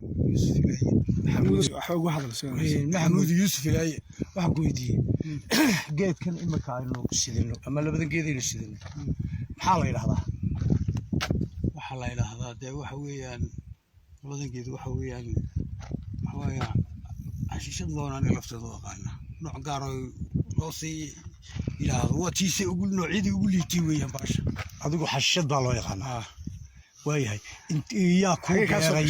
يوسف الهي محمود حوق واحد محمود يوسف الهي waxaan ku weydiiyey geedkan imika aynu sidino ama labada geed aynu sidino maxaa la yidhahdaa waxaa la yidhaahdaa dee waxa weeyaan labadan geed waxa weeyaan xashiishad loonaan lafteeda u aqaana nooc gaar oo loo sii yidhaahdo waa tiise ugu noocyadii ugu liitay weeyaan baasha adigu xashiishad baa loo yaqaanaa waayahay yaa ku beeray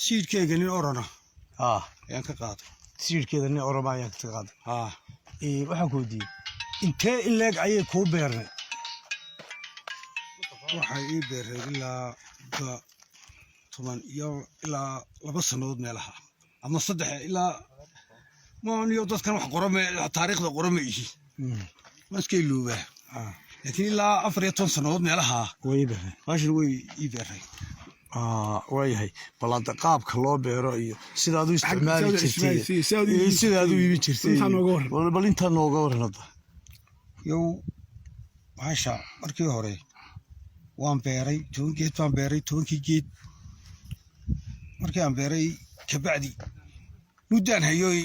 siidhkeyga nin orana ayaan ka qaaday siidhkeeda nin orama ayaan ka qaaday waxaan ku weydiiyey intee in leeg ayay kuu beernay waxay ii beereen ilaa 10 iyo ilaa 2 sanadood meelaha ama 3 ilaa maaniyo dadkan wax qorame taariikhda qorame ihi maskay luubaa laakiin ilaa 14 sanadood meelaha way beereen baashan way ii beereen waayahay balanta qaabka loo beero iyo sidaad u isticmaali jirtay sidaad u iibin jirtay bal inta nooga waranada yow baasha markii hore waan beeray 10 geed baan beeray 10 geed markii aan beeray kabacdi muddaan hayoy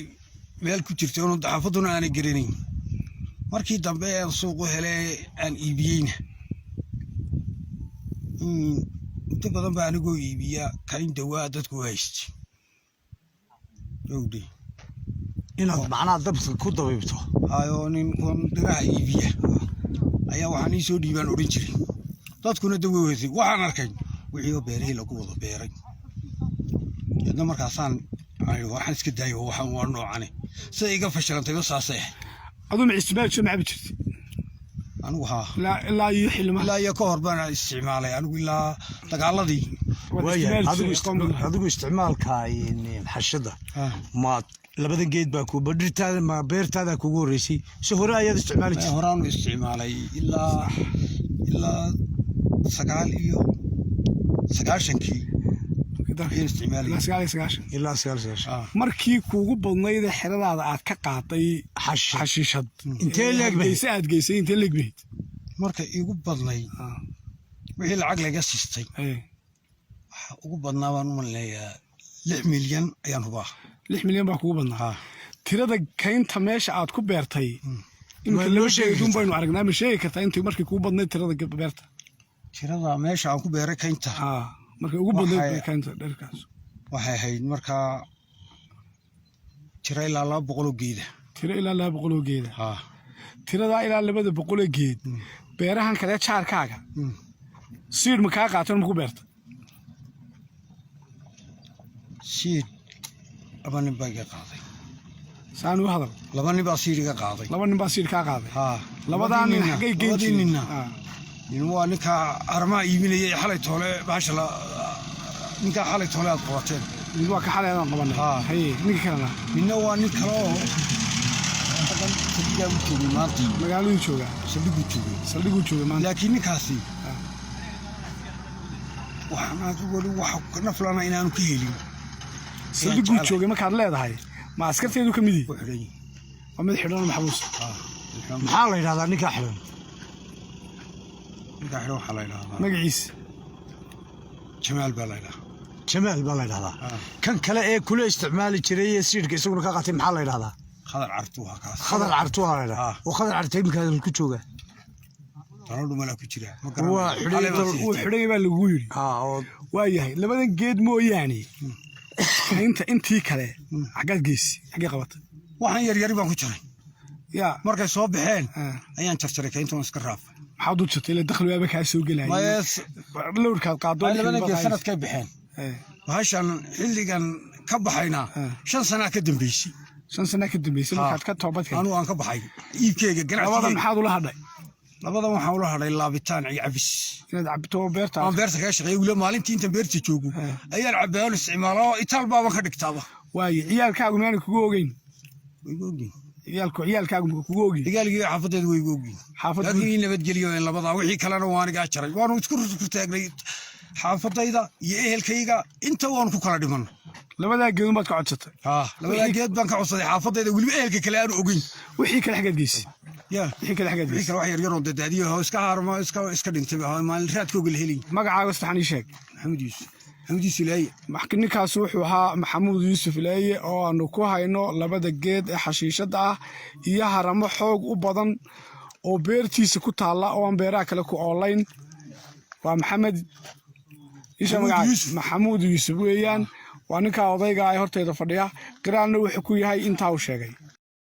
meel ku jirtay oo daxafaduna aan garanayn markii dambe aan suuq u helay aan iibiyeyna inta badan baa anigoo iibiya karin dawaa dadku haystay yowdi inaad macnaha dabka ku dabaybto ayo nin kun dhiraha iibiya ayaa waxaan ii soo dhiibaan odhan jiray dadkuna daweysay waxaan arkay wixii beeray lagu wada beeray yadna markaasaan waxaan iska daayo waxaan waa noocane sida iga fashilantay saasay aduu isticmaal soo macab jirtay anigu ilaa iyo xilma ilaa iyo ka hor baan isticmaalay anigu ilaa dagaaladii adigu isticmaalka xashada ma labada geed baa ku badhirtaada ma beertaada kugu horeysay si hore ayaad isticmaali jirtay horaan u isticmaalay ilaa 9 ilaa 9 markii kuugu badnayd xiradaada aad ka qaaday xashiishad intee leeg aad geysay intee leeg bayd marka igu badnay wixii lacag laga siistay waxa ugu badnaa baan u maleeyaa 6 milyan ayaan hubaa 6 milyan baa kugu badnaa tirada kaynta meesha aad ku beertay imka loo sheegay baynu aragnaa ma sheegi kartaa intii markii kugu badnayd tirada beerta tirada meesha aan ku beeray kaynta markii ugu badnayd kaynta dherkaas waxay ahayd markaa tira ilaa 200 geed ilaa 200 geed tirada ilaa 200 geed beerahan kale jaarkaaga siid ma ka qaataan ma ku beerta siid abanin baa iga qaaday saanu hadal 2 nin baa siid iga qaaday 2 nin baa siid ka qaaday labadan nin xagay geedinina in waa ninka armaa iibinayay xalay toole baasha la ninka xalay toole aad qabateen mid waa ka xalay aan qabanay hay ninka kalena midna waa nin kale oo magaalada jooga saldhigu jooga laakiin ninkaasi waxaan wali wax naflana inaanu ka helin saldhigu jooga markaad leedahay ma askarteedu ka mid yihiin waa mid xidhan maxbuus maxaa la yiraahdaa ninka xidhan waxaa la yidhahdaa magaciisa jamaal baa la yidhahdaa kan kale ee kula isticmaali jiray siidhka isaguna ka qaatay maxaa la yidhahdaa khadar cartuha kaas khadar cartuha la yidhahdaa oo khadar cartuha imika ku jooga tanoo dhumala ku jira waa xidhay baa lagu yiri waa yahay labadan geed mooyaane intii kale xaggaad geysi xaggee qabatay waxaan yar baan ku jiray markay soo baxeen ayaan jarjaray kayntan iska raafay maxaad u jirtay ilaa dakhli waaba kaa soo gelay lowrkaad qaado labada geed sanadkay baxeen bahashan xilligan ka baxayna 5 sano ka dambeysay 5 sano ka dambeysay markaad ka toobadkay anu aan ka baxay iibkeyga ganacsiga labadan maxaad ula hadhay labadan waxaan ula hadhay laabitaan iyo cabis inaad cabto beerta aan beerta ka shaqeeyo wala maalintii inta beerta joogo ayaan cabayo isticmaalo itaal baa ka dhigtaaba waaye ciyaalkaagu meel kugu ogeyn ciyaalkaagu kugu ogeyn ciyaalkii xaafadeed way ogeyn laakiin nabadgeliyo in labada wixii kalena waan iga jaray waan isku taagnay xaafadayda iyo ehelkayga inta waan ku kala dhiman labada geed baad ka codsatay labada geed baan ka codsaday xaafadayda waliba ehelka kale aan ogeyn wixii kale xageed geysay wixii kale xageed geysay wax yar oo dadaadiyo iska harmo iska dhintay maalin raadkooga la helin magacaaga saxan ii sheeg maxamed yuusuf maxamuud yuusuf ilaaye ninkaas wuxuu ahaa maxamuud yuusuf ilaaye oo aanu ku hayno labada geed ee xashiishada ah iyo haramo xoog u badan oo beertiisa ku taalla oo aan beeraha kale ku oolayn waa maxamuud yuusuf weeyaan waa ninkaa odayga ay horteeda fadhiya qiraalna wuxuu ku yahay intaa uu sheegay